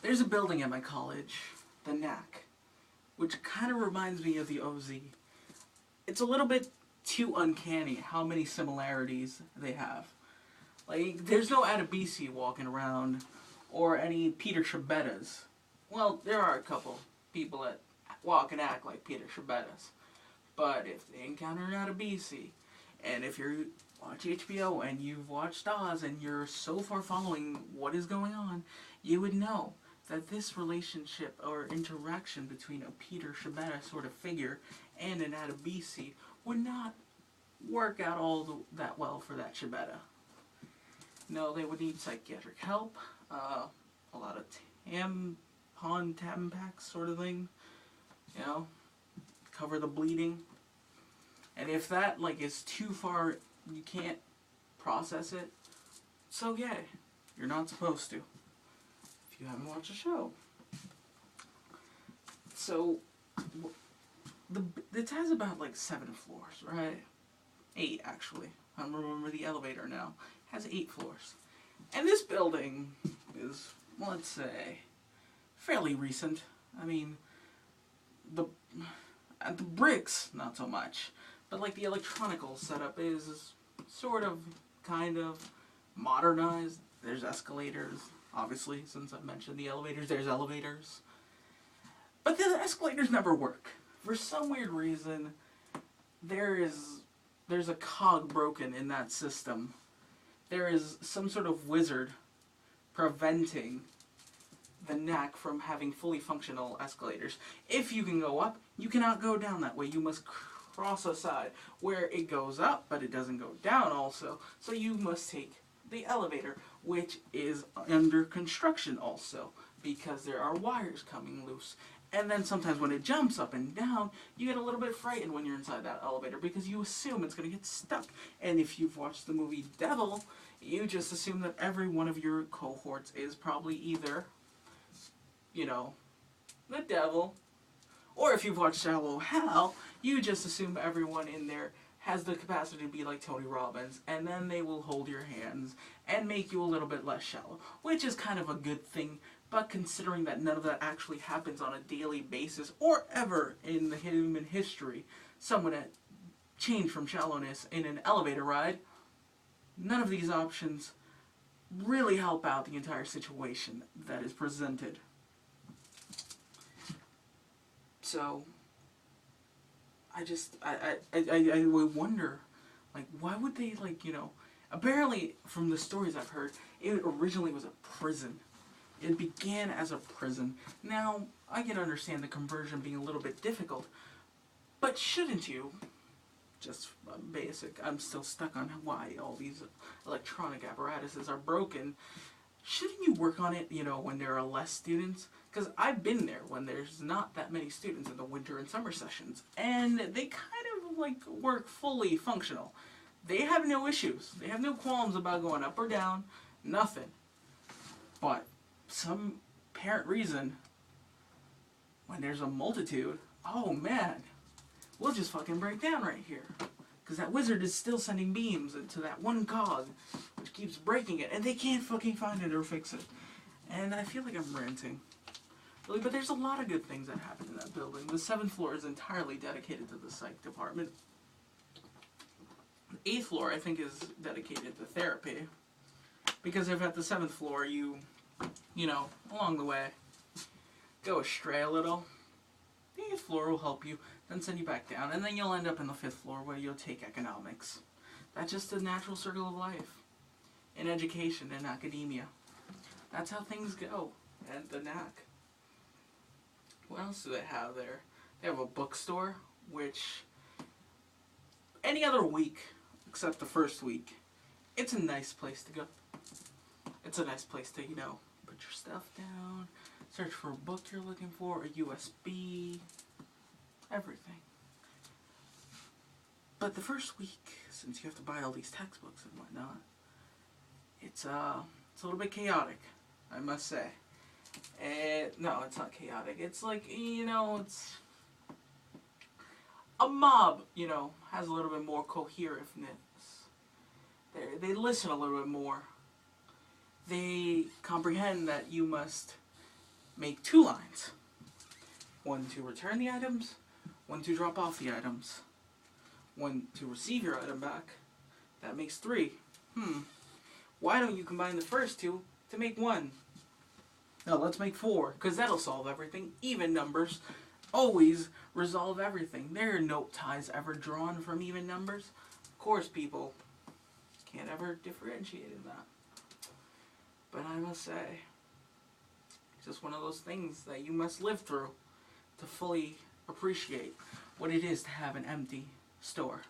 There's a building at my college, the NAC, which kind of reminds me of the OZ. It's a little bit too uncanny how many similarities they have. Like, there's no Adebisi walking around, or any Peter Sciabbettas. Well, there are a couple people that walk and act like Peter Sciabbettas. But if they encounter an Adebisi, and if you watch HBO and you've watched Oz and you're so far following what is going on, you would know that this relationship or interaction between a Peter Sciabbetta sort of figure and an Adebisi would not work out that well for that Sciabbetta. No, they would need psychiatric help, a lot of tampax sort of thing, you know, cover the bleeding. And if that, like, is too far, you can't process it, so yeah, you're not supposed to, if you haven't watched the show. So, it has about, like, 7 floors, right? 8, actually. I don't remember the elevator now. It has 8 floors. And this building is, let's say, fairly recent. I mean, the bricks, not so much. But, like, the electronical setup is sort of, kind of modernized. There's escalators, obviously, since I mentioned the elevators. There's elevators. But the escalators never work. For some weird reason, there's a cog broken in that system. There is some sort of wizard preventing the NAC from having fully functional escalators. If you can go up, you cannot go down that way. You must cross a side where it goes up, but it doesn't go down also. So you must take the elevator, which is under construction also, because there are wires coming loose. And then sometimes when it jumps up and down, you get a little bit frightened when you're inside that elevator because you assume it's going to get stuck. And if you've watched the movie Devil, you just assume that every one of your cohorts is probably either, you know, the devil. Or if you've watched Shallow Hal, you just assume everyone in there has the capacity to be like Tony Robbins, and then they will hold your hands and make you a little bit less shallow, which is kind of a good thing. But considering that none of that actually happens on a daily basis or ever in the human history, someone had changed from shallowness in an elevator ride, none of these options really help out the entire situation that is presented. So, I wonder, like, why would they, like, you know, apparently from the stories I've heard, it originally was a prison. It began as a prison. Now, I can understand the conversion being a little bit difficult, but shouldn't you, just basic, I'm still stuck on why all these electronic apparatuses are broken, shouldn't you work on it, you know, when there are less students? Because I've been there when there's not that many students in the winter and summer sessions, and they kind of, like, work fully functional. They have no issues. They have no qualms about going up or down, nothing. But some apparent reason, when there's a multitude, oh man, we'll just fucking break down right here. Because that wizard is still sending beams into that one cog, which keeps breaking it, and they can't fucking find it or fix it. And I feel like I'm ranting. Really, but there's a lot of good things that happen in that building. The 7th floor is entirely dedicated to the psych department. The 8th floor, I think, is dedicated to therapy. Because if at the 7th floor you know, along the way, go astray a little, the 8th floor will help you, then send you back down, and then you'll end up in the 5th floor where you'll take economics. That's just the natural circle of life. In education, in academia. That's how things go at the NAC. What else do they have there? They have a bookstore, which any other week, except the first week, it's a nice place to go. It's a nice place to, you know, put your stuff down, search for a book you're looking for, a USB, everything. But the first week, since you have to buy all these textbooks and whatnot, it's a little bit chaotic, I must say. No, it's not chaotic. It's like, you know, it's a mob, you know, has a little bit more coherentness. They listen a little bit more. They comprehend that you must make 2 lines. One to return the items, one to drop off the items, one to receive your item back. That makes 3. Why don't you combine the first 2 to make 1? No, let's make 4, because that'll solve everything. Even numbers always resolve everything. There are no ties ever drawn from even numbers. Of course, people can't ever differentiate in that. But I must say, it's just one of those things that you must live through to fully appreciate what it is to have an empty store.